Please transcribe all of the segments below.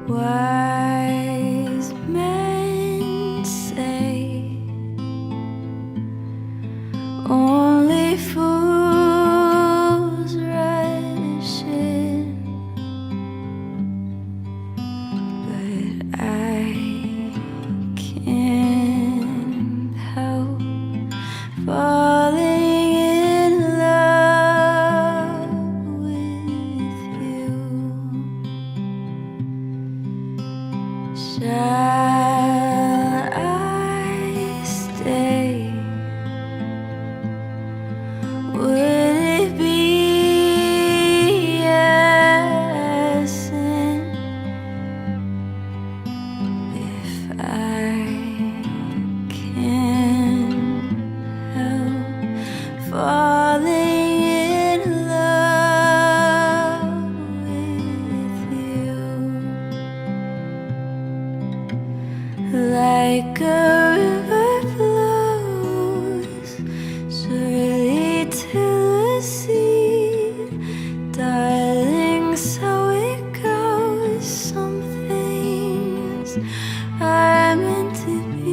Wise men say only fools rush in, but I can't help falling in love with you. Shall I stay? Would it be a sin if I can't help falling in love with you? Like a river flows surely to the sea, darling, so it goes. Some things are meant to be.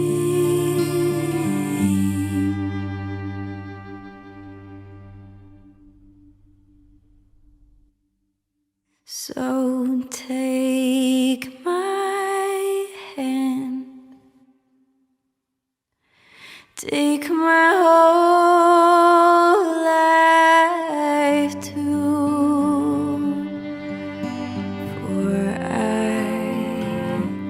So take my hand, take my whole life too, for I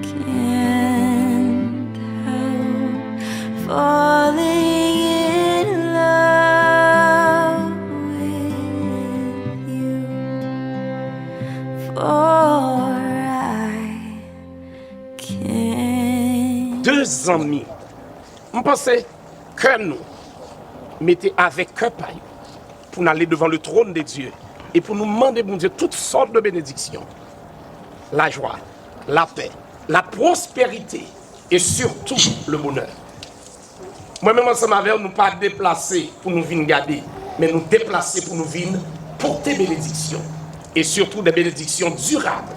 can't help falling in love with you. for I can. 2 amis, je pensais que nous mettons avec cœur pour nous aller devant le trône de Dieu et pour nous demander, bon Dieu, toutes sortes de bénédictions. La joie, la paix, la prospérité et surtout le bonheur. Moi-même, ensemble avec nous, pas déplacer pour nous venir garder, mais nous déplacer pour nous venir porter bénédictions. Et surtout des bénédictions durables.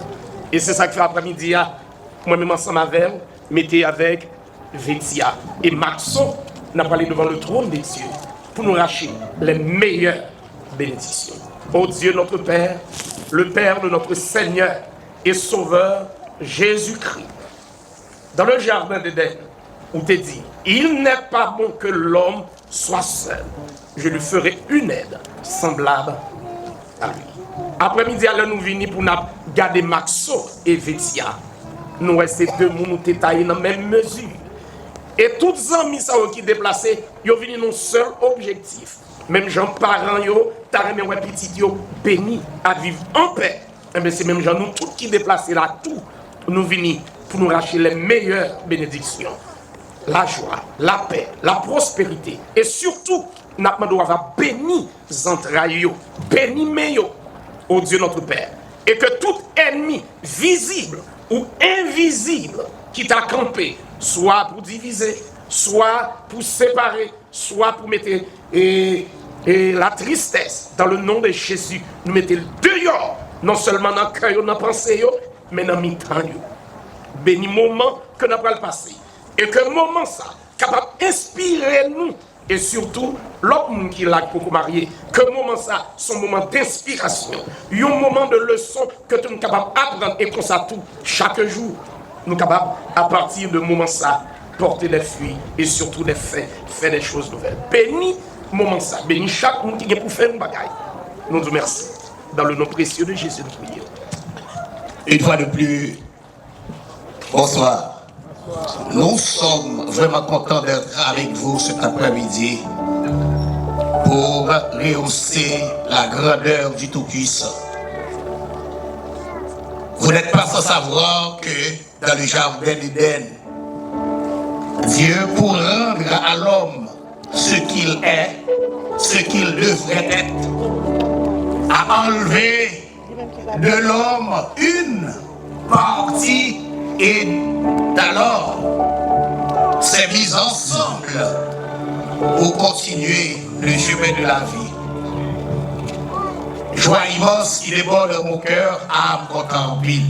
Et c'est ça que fait après-midi, moi-même ensemble avec vous, mettez avec Vétia et Maxon, nous allons aller devant le trône des dieux pour nous racheter les meilleures bénédictions. Ô Dieu notre Père, le Père de notre Seigneur et Sauveur Jésus-Christ, dans le jardin d'Éden, où t'es dit, il n'est pas bon que l'homme soit seul. Je lui ferai une aide semblable à lui. Après-midi, nous venons pour nous garder Maxo et Vétia. Nous restons deux nous détaillés dans la même mesure. Et tous les amis qui sont déplacés, ils viennent dans un seul objectif. Même gens parents, t'as remis un petit béni à vivre en paix. Et c'est même gens nous tous qui déplacés là, tout, nous venons pour nous racheter les meilleures bénédictions. La joie, la paix, la prospérité. Et surtout, nous devons bénir les entrailles, bénir meilleur, ô Dieu notre Père. Et que tout ennemi visible ou invisible qui t'a campé, soit pour diviser, soit pour séparer, soit pour mettre la tristesse dans le nom de Jésus, nous mettons dehors, non seulement dans le cœur, dans la pensée, mais dans le temps. Béni moment que nous allons passer. Et que le moment ça, capable d'inspirer nous, et surtout, l'autre monde qui l'a pour marier, que le moment ça, son moment d'inspiration, un moment de leçon que nous sommes capables d'apprendre et qu'on ça tout, chaque jour, nous sommes capables, à partir de moment ça, porter des fruits et surtout des faits, faire des choses nouvelles. Béni moment ça, béni chaque monde qui est pour faire une bagaille. Nous vous remercions. Dans le nom précieux de Jésus, nous prions. Une fois de plus, bonsoir. Nous sommes vraiment contents d'être avec vous cet après-midi pour rehausser la grandeur du Tout-Puissant. Vous n'êtes pas sans savoir que dans le jardin d'Éden, Dieu, pour rendre à l'homme ce qu'il est, ce qu'il devrait être, a enlevé de l'homme une partie et alors c'est mis ensemble pour continuer le chemin de la vie. Joie immense qui déborde de mon cœur à me contempler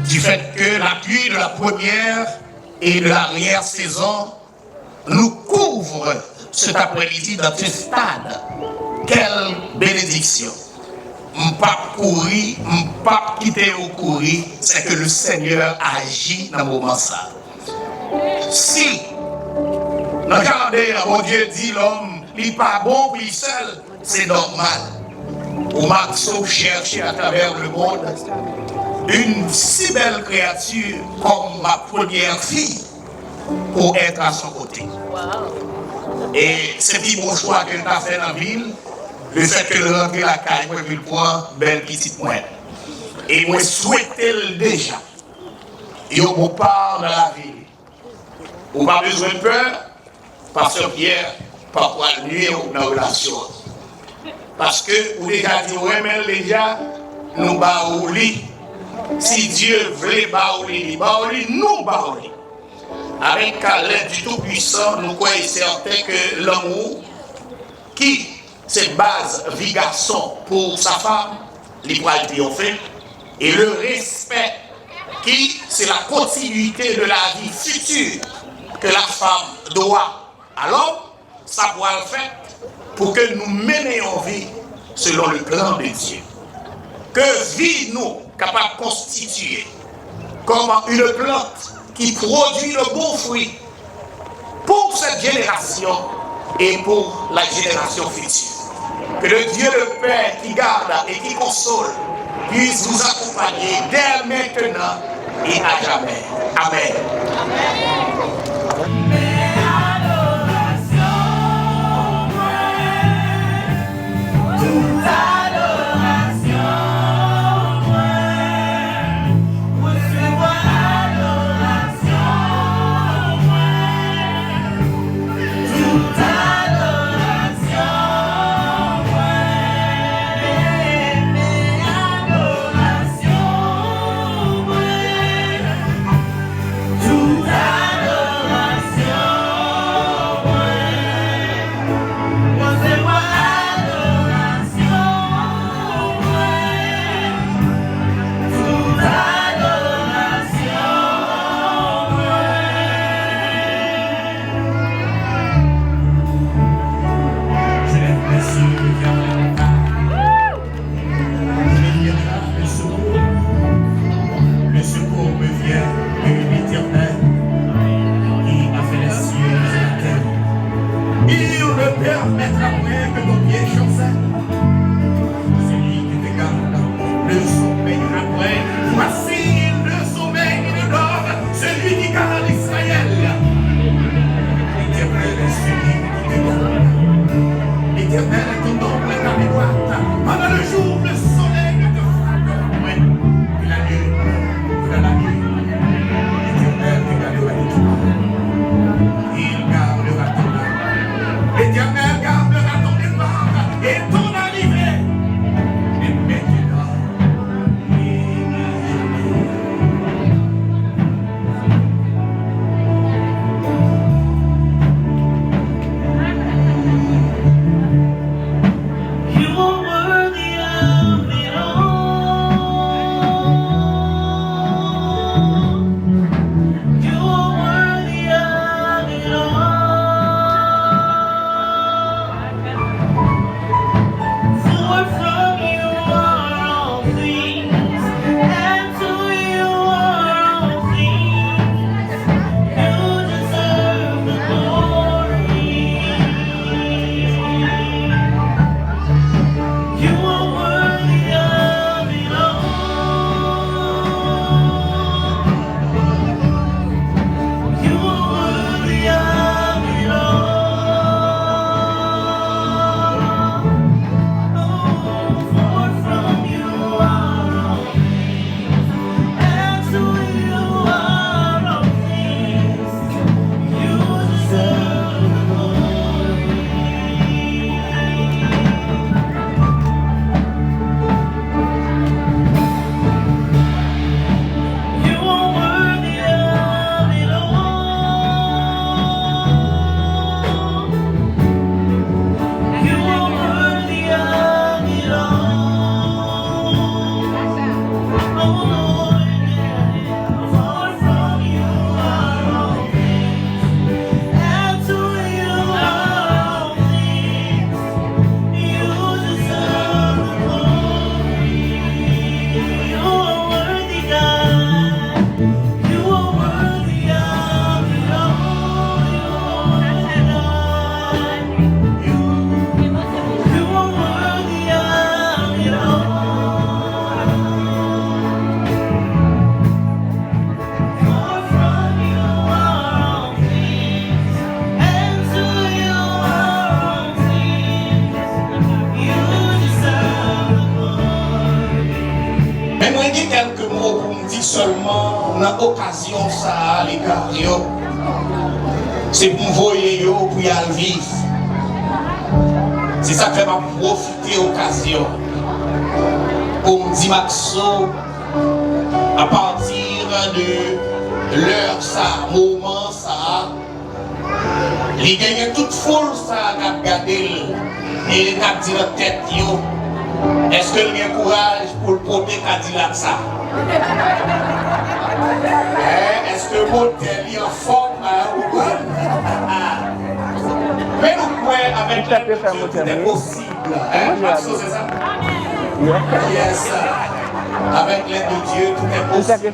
du fait que la pluie de la première et de l'arrière-saison nous couvre cet après-midi dans ce stade. Quelle bénédiction! M'pas courir, m'pas quitter au courir, c'est que le Seigneur agit dans le moment ça. Si, dans le jardin, mon Dieu dit l'homme, il n'est pas bon pour lui seul, c'est normal. Ou Maxo cherche à travers le monde une si belle créature comme ma première fille pour être à son côté. Et c'est dit mon choix que tu as fait dans la ville. Le fait que le rentrer la caille, moi, je le prends, belle petite moelle. Et moi, souhaite déjà. Et on part dans la ville. On n'a pas besoin de peur, parce que Pierre, parfois, nuit dans la relation. Parce que, vous déjà dit, ouais, mais déjà, nous baouli. Si Dieu voulait baouli, nous baouli. Avec l'aide du Tout-Puissant, nous croyons certain que l'amour qui cette base vie garçon pour sa femme, les poils triompher, et le respect qui c'est la continuité de la vie future que la femme doit à l'homme, ça doit le faire pour que nous menions vie selon le plan de Dieu. Que vie nous capable de constituer comme une plante qui produit le bon fruit pour cette génération et pour la génération future. Que le Dieu le Père qui garde et qui console puisse vous accompagner dès maintenant et à jamais. Amen. Adoration, Seulement dans l'occasion ça les carrières c'est pour voyer yo pour y aller vivre. C'est ça que je vais profiter de l'occasion pour me dire Maxo à partir de l'heure ça, moment ça, il gagne toute foule ça à regarder et il a dit dans tête yo. Est-ce que il a courage pour le porter Cadillac ça? Est-ce que le modèle est en forme? Mais nous croyons avec l'aide de Dieu, tout est possible. C'est ça? Yes. Avec l'aide de Dieu, tout est possible.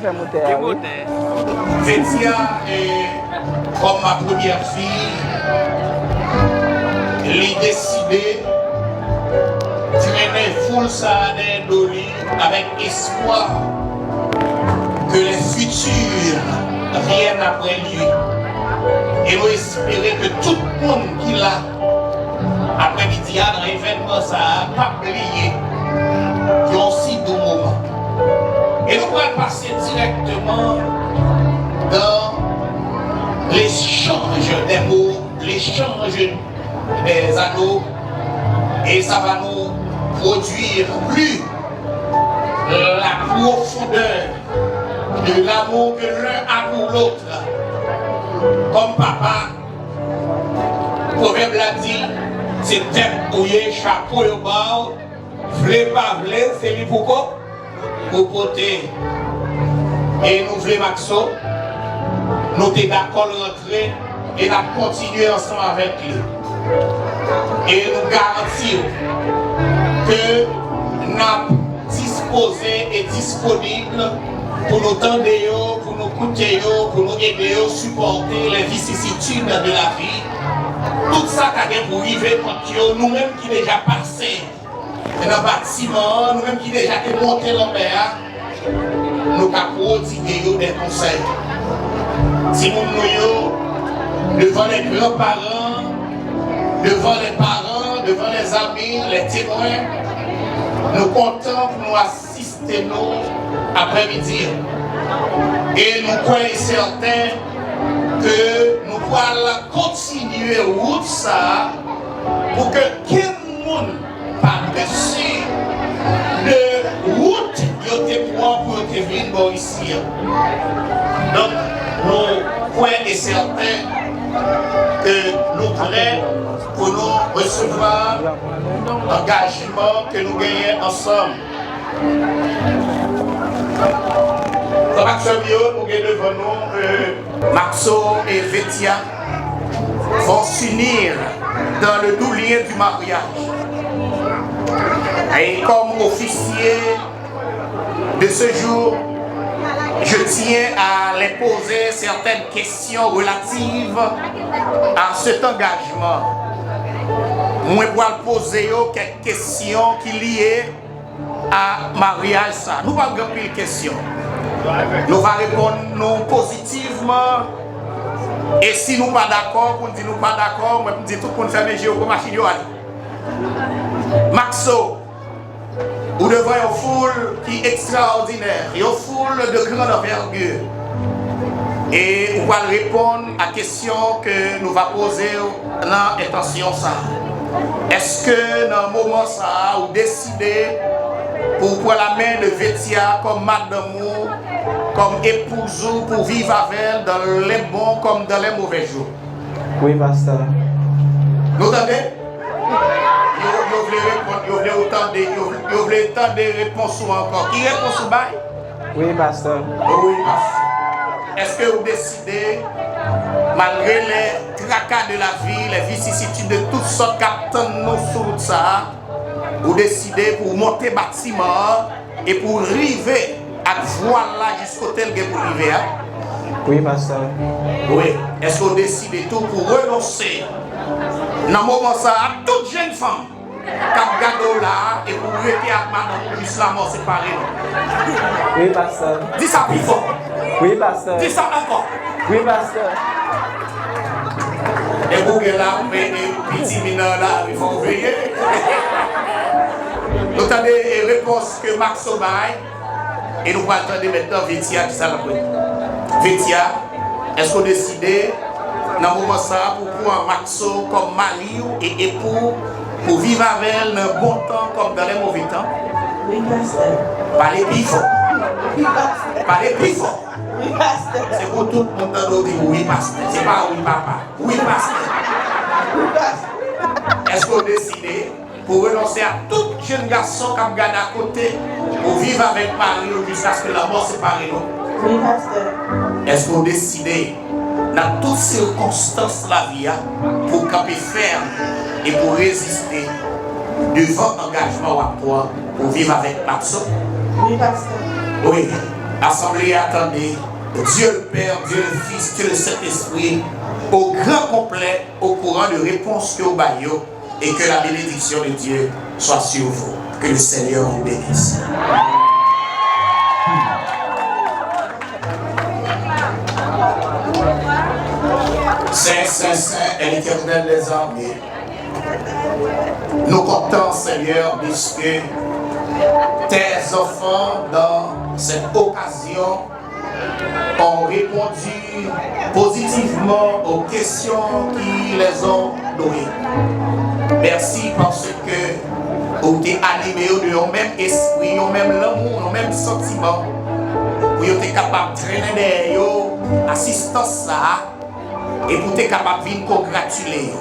Fétia, comme ma première fille, elle a décidé de traîner full ça d'Oli avec espoir que les futurs viennent après lui. Et nous espérons que tout le monde qui l'a après-midi dans l'événement, ça n'a pas oublié qu'il y a aussi de moments. Et nous allons passer directement dans l'échange des mots, l'échange des anneaux, et ça va nous produire plus la profondeur de l'amour que l'un a pour l'autre. Comme papa, le proverbe l'a dit, c'est tête mouillée, chapeau au bas, v'lez pas v'lez, c'est lui pourquoi? Pour porter. Et nous voulons Maxo, nous sommes d'accord rentrer et nous continuer ensemble avec lui. Et nous garantissons que nous sommes disposés et disponibles pour nous tendre, pour nous écouter, pour nous aider, supporter les vicissitudes de la vie. Tout ça qui a pour arriver contre nous-mêmes qui déjà passé dans le bâtiment, nous-mêmes qui déjà monté dans mer, nous avons prodigué des conseils. Si nous devant les grands-parents, devant les parents, devant les amis, les témoins, nous comptons pour nous assister nous après-midi. Et nous croyons certains que nous pourrons continuer route ça pour que quel monde pas dessus de route pour te venir ici. Donc nous croyons certains que nous prêts pour nous recevoir l'engagement que nous gagnons ensemble. Dans l'action bio, nous avons devant nous Maxo et Vetia vont s'unir dans le doux lien du mariage. Et comme officier de ce jour, je tiens à les poser certaines questions relatives à cet engagement. Moi, je vais poser quelques questions qui sont liées à mariage. Nous ne allons pas plus de questions. Nous allons répondre positivement. Et si nous ne sommes pas d'accord, nous disons pas d'accord, nous disons tout le monde fait mes géos comme machine. Maxo, nous devons une foule qui est extraordinaire, une foule de grande envergure. Et nous allons répondre à la question que nous allons poser dans l'intention. Est-ce que dans le moment ça, vous décidez pour prendre la main de Vetia comme madame, comme épouse, pour vivre avec elle dans les bons comme dans les mauvais jours? Oui, pasteur. Vous entendez? Vous voulez autant de réponses encore. Qui répond au bail? Oui, pasteur. Oui, pasteur. Est-ce que vous décidez, malgré les tracas de la vie, les vicissitudes de toutes sortes qu'attendent nos sur ça, vous décidez pour monter bâtiment et pour arriver à voilà jusqu'au tel que vous arrivez? Oui, pasteur. Oui. Est-ce que vous décidez tout pour renoncer dans le moment ça à toute jeune femme qui gado là et pour rester à madame juste la mort séparée? Oui, pasteur. Dis ça plus fort. Oui, pasteur. Dis ça encore. Oui, pasteur. Et vous qui là, mais les petits mineurs là, il faut veiller. Nous avons des réponses que Max Obaye et nous allons attendre maintenant Vetia qui s'en a. Vetia, est-ce qu'on décide dans le moment ça pour prendre Maxo comme mari et époux pour vivre avec elle dans le bon temps comme dans les mauvais temps? Oui, pasteur. Parlez plus fort. Oui, pasteur. Parlez plus fort. Oui, pasteur. C'est pour tout le monde qui dit oui, pasteur. C'est pas oui, papa. Oui, pasteur. Oui, pasteur. Est-ce qu'on décide pour renoncer à tout jeune garçon qui regarde à côté pour vivre avec Paris jusqu'à ce que la mort sépare nous? Oui, pasteur. Est-ce qu'on décide dans toutes circonstances de la vie pour camper ferme et pour résister devant l'engagement à toi pour vivre avec Maxo? Oui, pasteur. Oui. Assemblée, attendez. Dieu le Père, Dieu le Fils, Dieu le Saint-Esprit, au grand complet, au courant de réponse que vous baillez, et que la bénédiction de Dieu soit sur vous. Que le Seigneur vous bénisse. Saint, Saint, Saint est l'Éternel des armées. Nous comptons, Seigneur, puisque tes enfants, dans cette occasion, ont répondu positivement aux questions qui les ont données. Merci parce que vous êtes animés de leur même esprit, leur même l'amour, leur même sentiment. Vous êtes capable de traîner derrière l'assistance là et vous êtes capable de venir congratuler.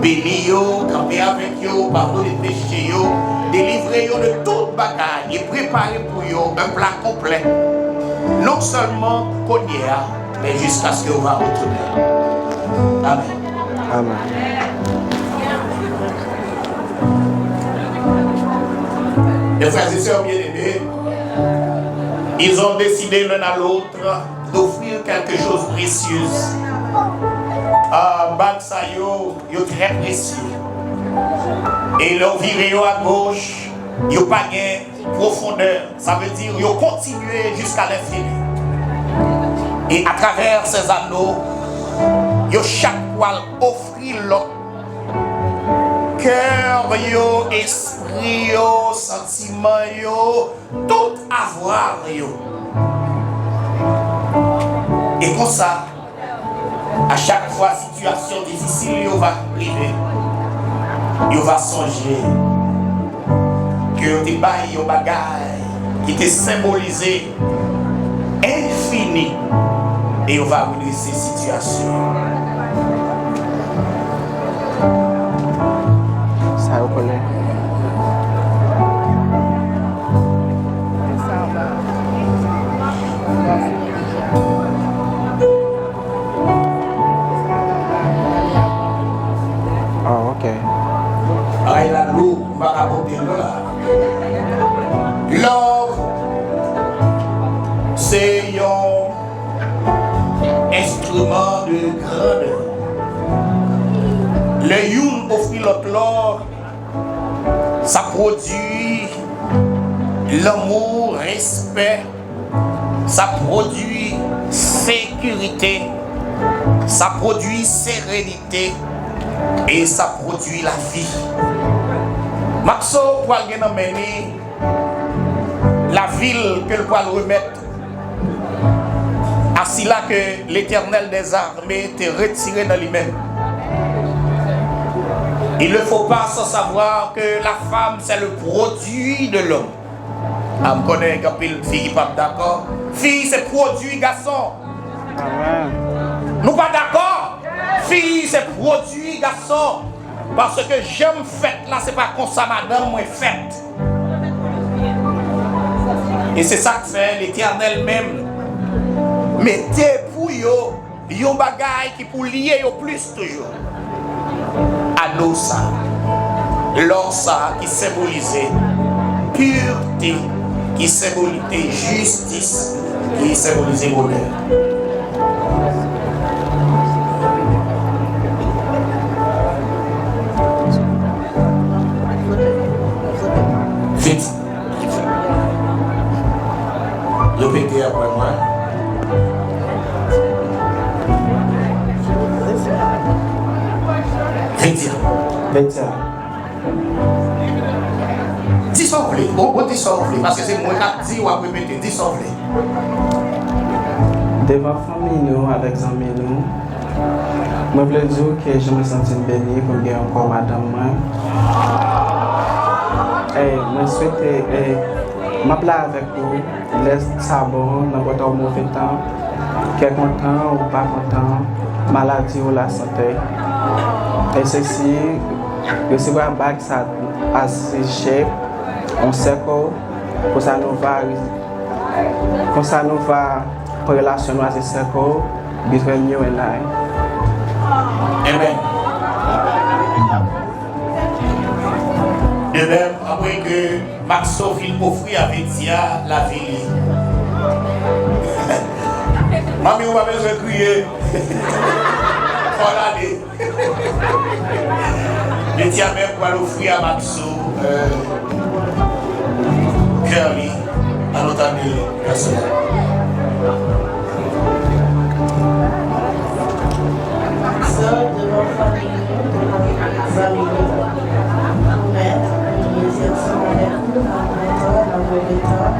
Bénir, camper avec eux, pardonner les péchés, délivrer de toute bagaille et préparer pour eux un plat complet. Non seulement qu'on y a, mais jusqu'à ce qu'on va retourner. Amen. Amen. Les frères et sœurs bien-aimés, ils ont décidé l'un à l'autre d'offrir quelque chose de précieux. Balsayo, ils sont très précieux. Et leur viré à gauche, ils n'ont pas de profondeur. Ça veut dire qu'ils ont continué jusqu'à l'infini. Et à travers ces anneaux, ils ont chaque fois offert leur cœur, esprit, sentiment, tout avoir. Et comme ça, à chaque fois, situation difficile, il va arriver. Il va songer que des bails, des bagailles qui étaient symbolisés infini et on va redresser ces situations. collé. Oh, ok. Aïe la loup, va apporter là. Love, c'est un instrument de grandeur. Le youn offrit l'autre l'or, ça produit l'amour, respect, ça produit sécurité, ça produit sérénité et ça produit la vie. Maxo pour aller emmener la ville que le poil remettre ainsi là que l'Éternel des armées t'est retiré dans lui-même. Il ne faut pas sans savoir que la femme c'est le produit de l'homme. Je me connais quand une fille pas d'accord. Fille c'est produit garçon. Amen. Nous pas d'accord. Fille c'est produit garçon. Parce que j'aime fête là, c'est pas comme ça madame moi fête. Et c'est ça que fait l'Éternel même. Mettez pour yo, yon bagay qui pour lier yo plus toujours. Anneau ça, l'or ça qui symbolisait pureté, qui symbolisait justice, qui symbolisait bonheur. Vite. Répétez après moi. Vétia. Dissolvez. Bon, dissolvez. Parce que c'est moi qui dis ou à répéter. Dissolvez. Devant la famille, nous, avec les amis, nous, je veux dire que je me sens béni pour gagner encore madame. Et je souhaite, je parle avec vous, laisse ça bon, dans votre mauvais temps, qu'est content ou pas content, maladie ou la santé. Et ceci, recevoir un bac, ça assez on sait que ça nous va, comme ça nous va pour relation nous assez cercle, between you and I. Amen. De même, après que Maxo vient offrir à Vétia la vie. Mamie, on va besoin de crier. Voilà, Vétia même pour l'offrir à Maxo, Curly, à notre ami personnel. Devant la famille, devant les amis, pour mettre les exercices avec nous, dans le temps,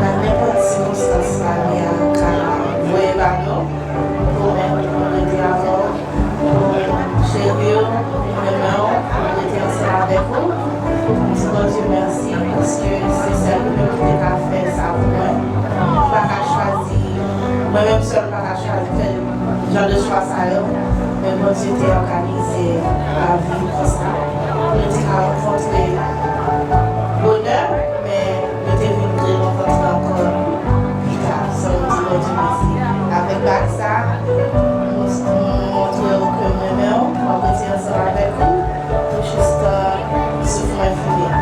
dans n'importe circonstance, il y a un voyage, pour mettre le dialogue, pour chérir, pour être ensemble avec vous. Bon Dieu merci, parce que c'est ça que nous avons fait ça pour moi. Je ne peux pas choisir, moi-même seul, je ne peux pas choisir. Genre de choix ça, mais bon Dieu t'es organisé la vie pour ça. Nous t'ai rencontré bonheur, mais nous t'ai vu rencontrer encore plus tard. Ça nous dit bon Dieu merci. Avec ça, nous montrons que nous-mêmes, on peut dire ensemble avec vous, pour juste souffrir finir.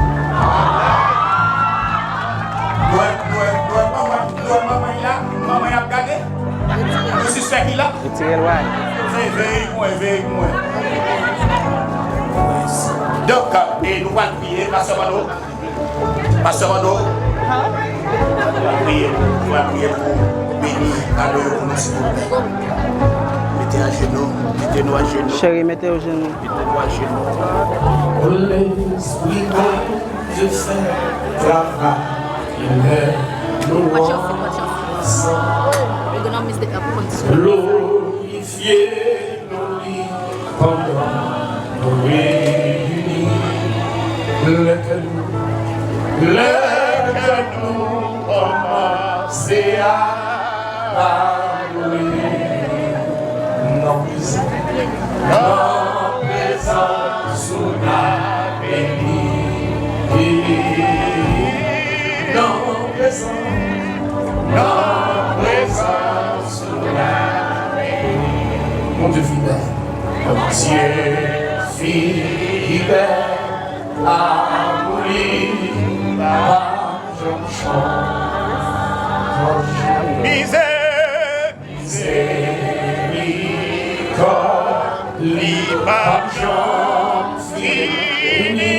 Maman a regardé? Le suspect qui là? Retirez loin. Veille-moi. Donc, et nous allons prier, Pasteur Mano. Pasteur Mano. Nous allons prier pour bénir à l'heure pour nous, s'il vous plaît. Mettez à genoux, mettez-nous à genoux. Chérie, mettez au genou. Mettez-nous à genoux. L'Esprit de Dieu fait travailler. Watch your feet. We're gonna miss the points. Glorifiez nos pendant nous réunis. Le que nous commencer à louer. Nos présence sous la présence mon Dieu fidèle, à mourir, je chante. Miséricorde, l'image fini,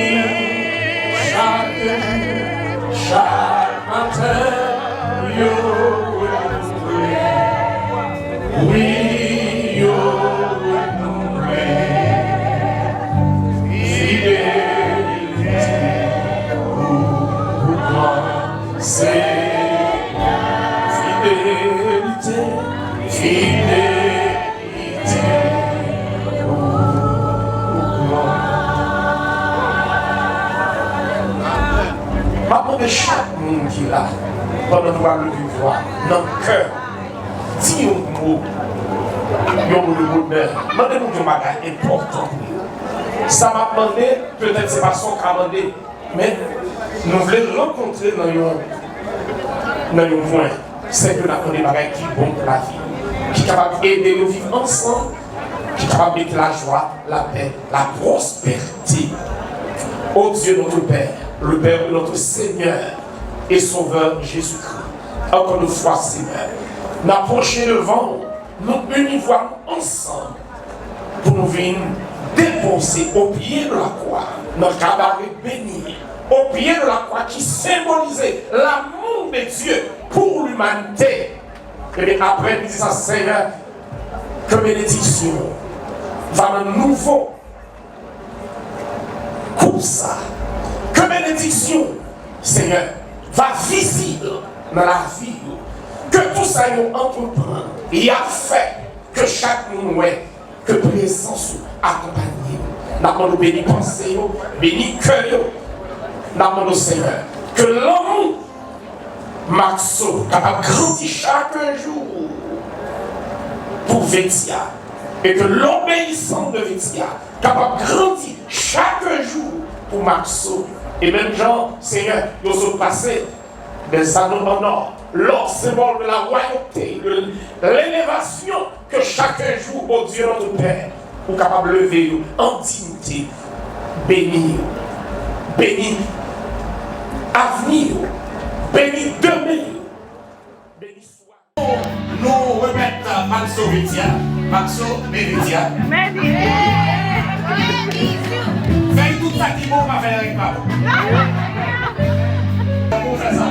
chaque matin, yo oui, yo c'est fidélité, fidélité. Maintenant de chaque monde qui est là, pendant nous le vivre dans le cœur, si on mot, le bonheur, demandez-nous un bagage important. Ça m'a demandé, peut-être c'est pas son qu'a demandé, mais nous voulons rencontrer dans un point. C'est que nous avons des bagages qui bon pour la vie, qui sont capables d'aider nous vivre ensemble, qui sont capables de mettre la joie, la paix, la prospérité. Oh Dieu notre Père, le Père de notre Seigneur et Sauveur Jésus-Christ. Encore une fois, Seigneur, n'approchez devant nous unissons ensemble pour nous venir déposer au pied de la croix notre cabaret béni, au pied de la croix qui symbolisait l'amour de Dieu pour l'humanité. Et bien après, nous disons, Seigneur, que bénédiction va un nouveau coup ça. Que bénédiction, Seigneur, va visible dans la vie. Que tout ça nous entreprend et a fait que chaque monde que présence accompagne. Nous avons béni pensée, béni cœur. Nous avons Seigneur que l'homme Maxo capable de grandir chaque jour pour Vétia et que l'obéissance de Vétia capable de grandir chaque jour pour Maxo et même Jean, Seigneur, nous sommes passés des anneaux en or, l'or symbole de la royauté, de l'élévation que chaque jour, oh Dieu notre Père, nous capable de lever en dignité, béni, béni, avenir, béni demain, béni soit. Nous remettons Maxo Vétia, Maxo Vétia. Fais tout ça qui va faire avec moi. Pour faire ça.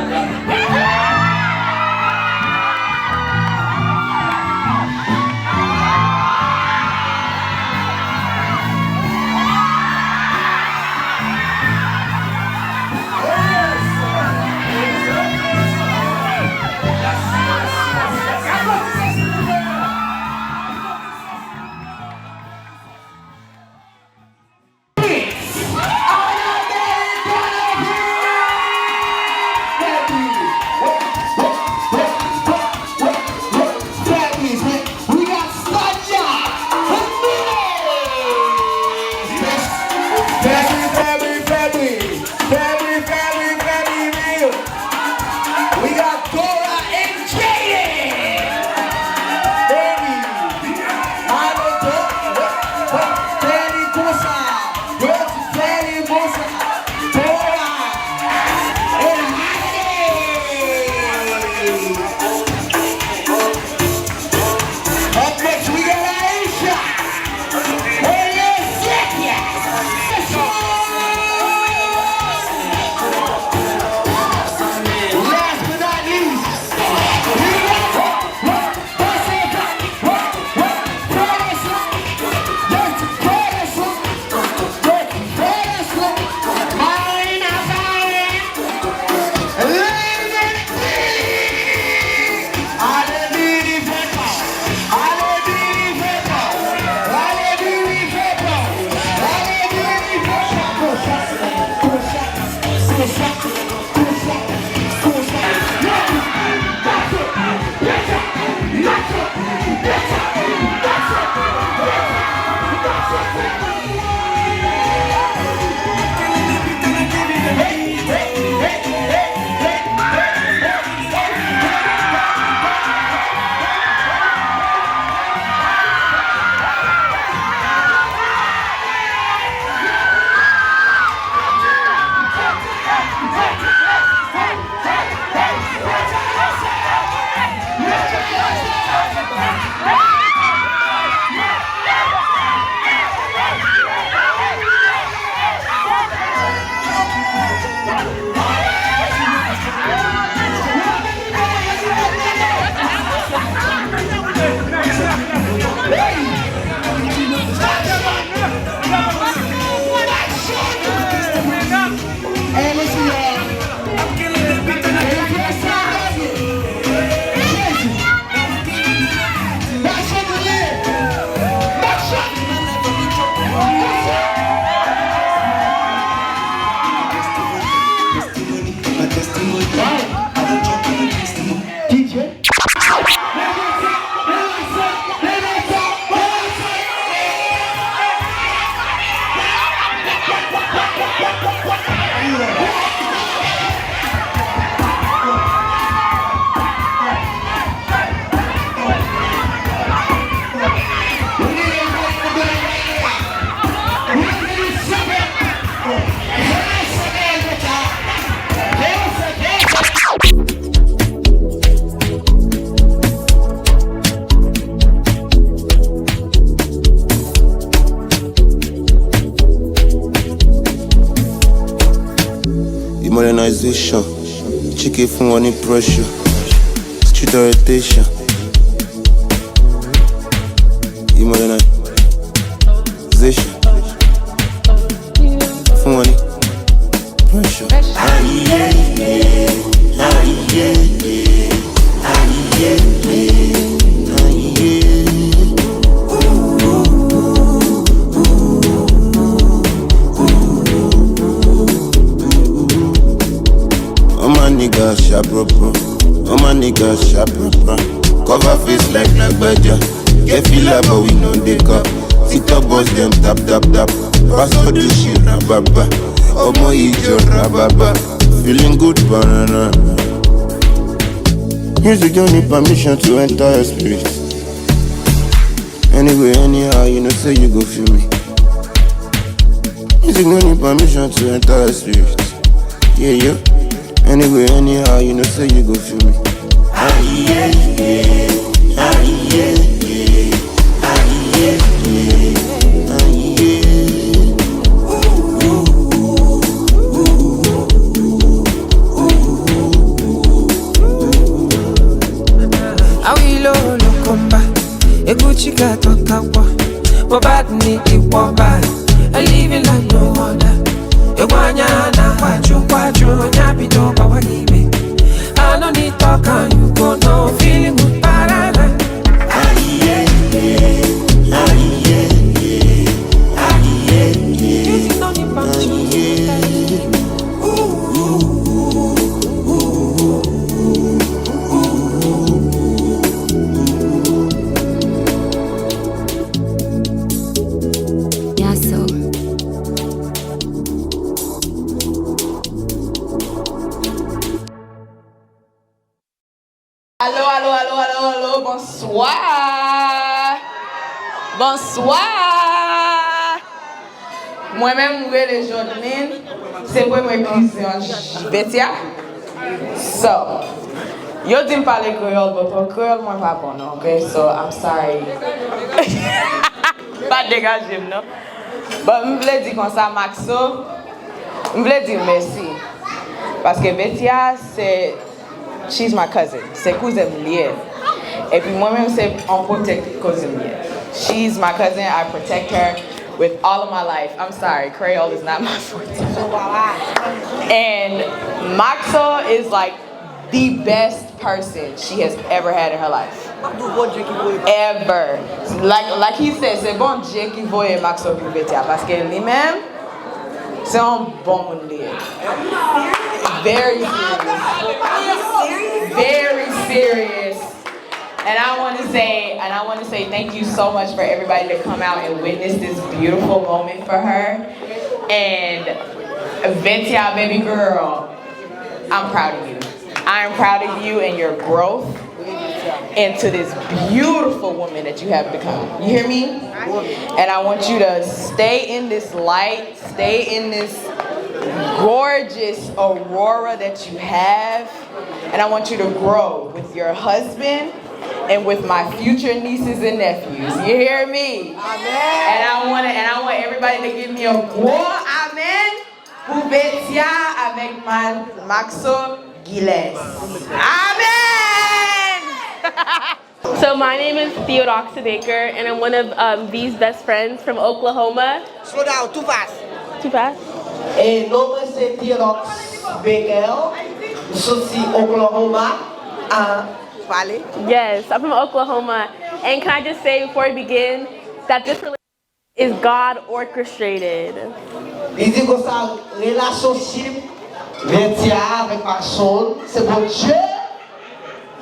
DJ. Modernization, chicken from money pressure, street orientation. Modernization, from money pressure. Niggas sharp proper, all my niggas sharp proper. Cover face like Nagbaja, get feel like but we know they cup. TikTok boss them tap tap tap. Pastor do shit rababa, omo ijo rababa. Feeling good banana. Music don't need permission to enter your spirit. Anyway, anyhow, you know say you go feel me. Music don't need permission to enter your spirit. Yeah, yeah. Anyway, anyhow, you know say you go feel me. Awilo lokomba, eguchika tokawa, bobad ni iwaba, I live it like no other. Ewanya na kwachu nyabido bawalibe. I don't need talk and you go no feeling good parana. Allô, bonsoir. Bonsoir. Moi-même, je suis Jodline. C'est pour moi cuisine Betia. So, you didn't parler créole, but pour créole, moi, pas bon, okay? So, I'm sorry. Pas dégager, non? But je voulais dire comme ça, Maxo. Je voulais dire merci. Parce que Betia, she's my cousin. C'est cousin lié. Et puis moi-même, c'est un protect cousin lié. She's my cousin. I protect her with all of my life. I'm sorry, Creole is not my forte. And Maxo is like the best person she has ever had in her life. Ever. Like he said, c'est bon Dieu qui voit Maxo pour Betia. Parce que lui-même, c'est un bon monde lié. Very serious. Very serious. And I want to say thank you so much for everybody to come out and witness this beautiful moment for her. And Ventia, baby girl, I'm proud of you. I am proud of you and your growth into this beautiful woman that you have become. You hear me? And I want you to stay in this light, stay in this gorgeous aurora that you have. And I want you to grow with your husband and with my future nieces and nephews. You hear me? Amen. And I want everybody to give me a gros amen pour Betia avec Maxo Giles. Amen. So my name is Theodoxa Baker, and I'm one of V's best friends from Oklahoma. Slow down, too fast. Too fast? Et nom c'est Theodoxa Baker. Souci Oklahoma. Yes, I'm from Oklahoma. And can I just say before we begin that this relationship is God orchestrated. Il dit que ça relationship Vertia avec Maxon, c'est bon Dieu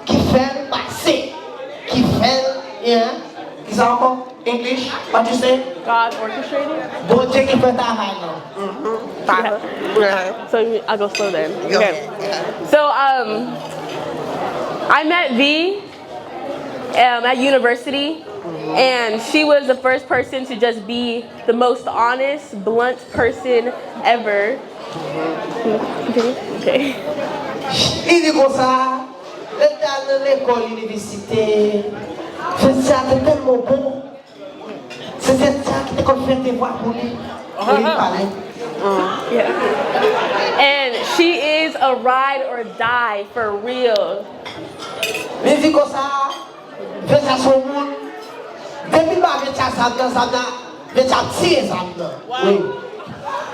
qui fait passer, qui fait, yeah. Is that encore English? What you say? God orchestrated. Bon Dieu qui fait travail. Yeah. So I'll go slow then. Okay. So I met V at university, and she was the first person to just be the most honest, blunt person ever. Okay. Il dit comme ça, le temps de l'école, l'université, c'est tellement bon. C'est ça qui te confie tes voix pour lui. Yeah. And she is a ride or die for real. Il dit comme ça, fais ça sur le monde. Depuis ma vie, ça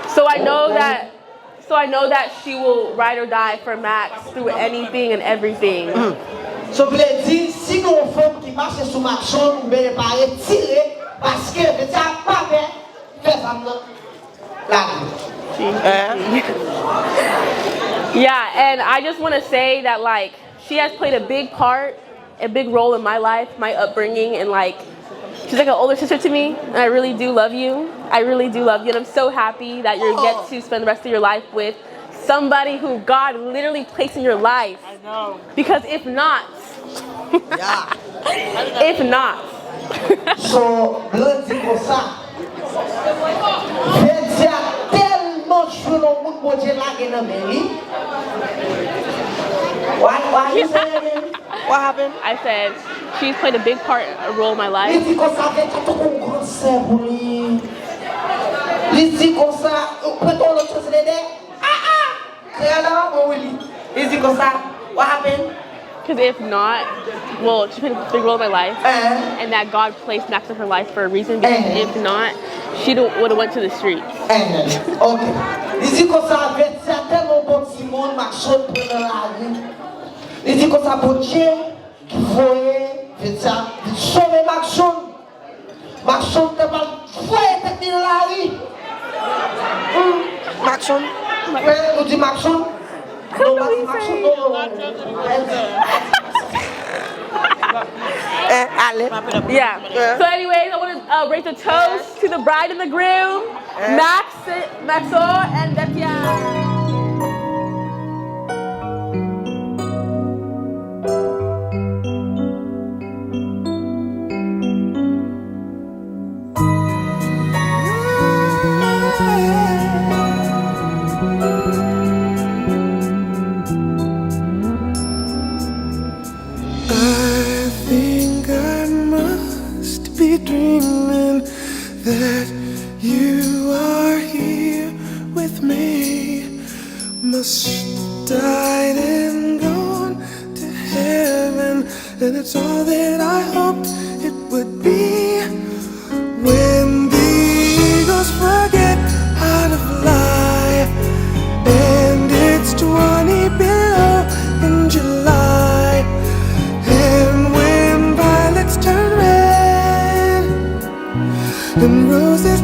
So I know that she will ride or die for Max through anything and everything. Je voulais dire, si nous femmes qui marchent sur Maxon, nous ne pas retirer parce que ça pas bien, fais ça Yeah, and I just want to say that like she has played a big role in my life, my upbringing, and like she's like an older sister to me, and I really do love you. I really do love you, and I'm so happy that you get to spend the rest of your life with somebody who God literally placed in your life. I know. Because if not, if not. So, le dit comme ça. Je dis tellement chaud dans le monde Dieu là qui dans Mary. Why you saying? What happened? I said she's played a big role in my life. Il dit comme ça, fait tout un grand sœur pour lui. Il dit comme ça, peut-on l'autre chose d'aider? Il dit comme ça, what happened? Because if not, well, she played a big role in my life, and that God placed Max in her life for a reason. Because if not, she would have went to the streets. Okay. Il dit comme ça, c'est tellement bon Simon, Maxon pour la vie. Il dit comme ça, pour Dieu, qui voyait, sauver Maxon. Maxon te parle, voyez tête de la vie. Maxon? On dit Maxon? Non, Maxon, Yeah. So anyways, I want to raise a toast to the bride and the groom, Maxo and Detia. Dreaming that you are here with me. Must have died and gone to heaven, and it's all that I hoped it would be. When the eagles forget how to fly, and it's 20 below in July, and when violets turn red and roses